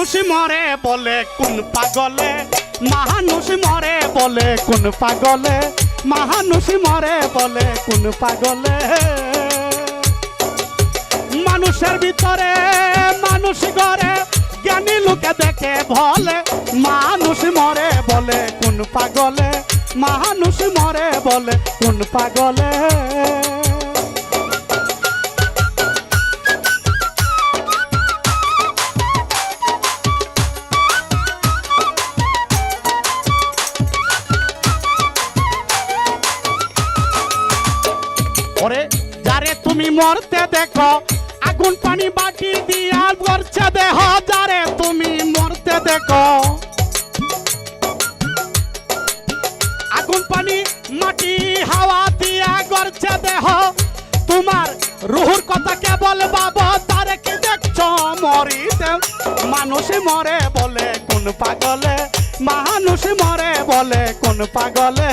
মানুষ মরে বলে কোন পাগলে, মানুষ মরে বলে কোন পাগলে, মানুষ মরে বলে কোন পাগলে। মানুষের ভিতরে মানুষ গড়ে, জ্ঞানী লোকে দেখে ভলে, মানুষ মরে বলে কোন পাগলে, মানুষ মরে বলে কোন পাগলে। ওরে যারে তুমি মরতে দেখো, আগুন পানি বাটি দিয়া গড়ছে দেহ, যারে তুমি মরতে দেখো, আগুন পানি মাটি হাওয়া দিয়া গড়ছে দেহ, তোমার রুহুর কথা কেবল বাবা, তারে কি দেখছো মরিতে। মানুষ মরে বলে কোন পাগলে, মানুষ মরে বলে কোন পাগলে।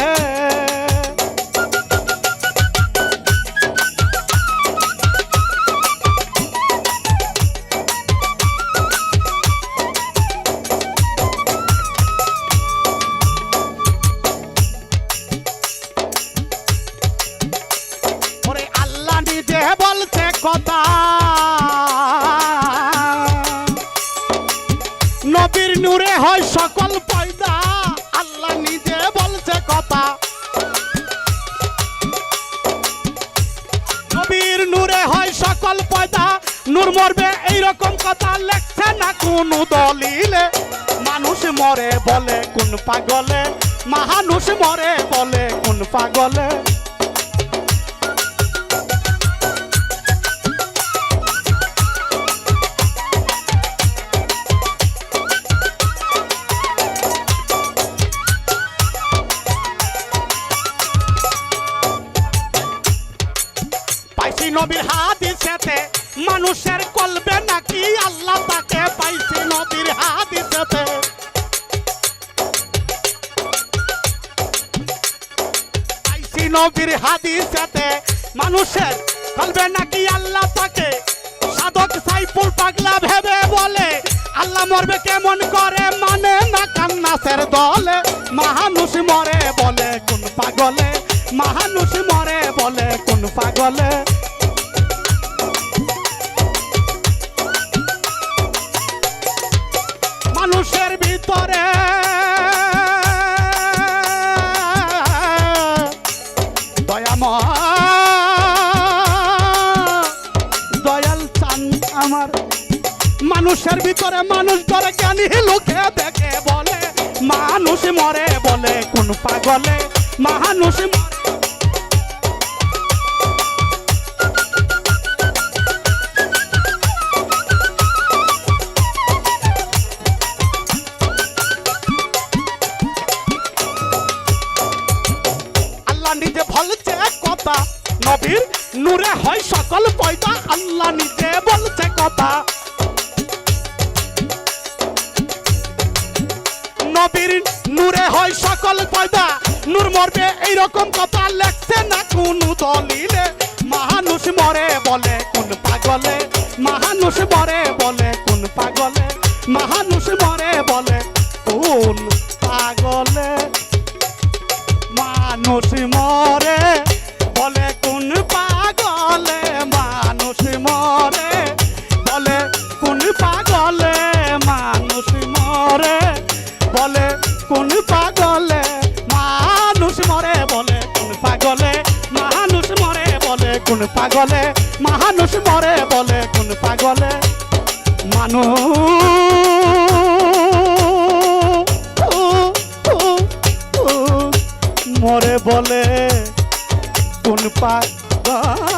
বলছে কথা নবীর নূরে হয় সকল পয়দা, আল্লাহ নিজে বলছে কথা, নবীর নূরে হয় সকল পয়দা, নূর মরবে এইরকম কথা লেখছে না কোন দলিলে। মানুষ মরে বলে কোন পাগলে, মানুষ মরে বলে কোন পাগলে। পাইছি নবীর হাদিসেতে মানুষের কলবে নাকি আল্লাহ তাকে, পাইছি নবীর হাদিসেতে, পাইছি নবীর হাদিসেতে মানুষের কলবে নাকি আল্লাহ তাকে। সাধক সাইফুল পাগলা ভেবে বলে আল্লাহ মরবে কেমন করে, মানে না কান্নাসের দলে। মানুষ মরে বলে কোন পাগলে, মানুষ মরে বলে কোন পাগলে। মানুষের ভিতরে দয়াময় দয়াল চান আমার, মানুষের ভিতরে মানুষ ধরে জ্ঞানী লোকে দেখে বলে, মানুষ মরে বলে কোন পাগলে, মানুষ মরে। নিজে বলছে কথা নবীর নূরে হয় সকল পয়দা, আল্লাহ নিজে বলছে কথা, নবীর নূরে হয় সকল পয়দা, নূর মরবে এইরকম কথা লেখছে না কোন দলিলে। মানুষ মরে বলে কোন পাগলে, মানুষ মরে বলে কোন পাগলে, মানুষ মরে বলে কোন পাগলে। মানুষ মরে বলে কোন পাগলে, মানুষ মরে বলে কোন পাগলে, মানুষ মরে বলে কোন পাগলে, মানুষ মরে বলে কোন পাগলে, মানুষ মরে বলে কোন পাগলে, মানুষ মরে বলে কোন পাগলে। মরে বলে কোন পাগলে।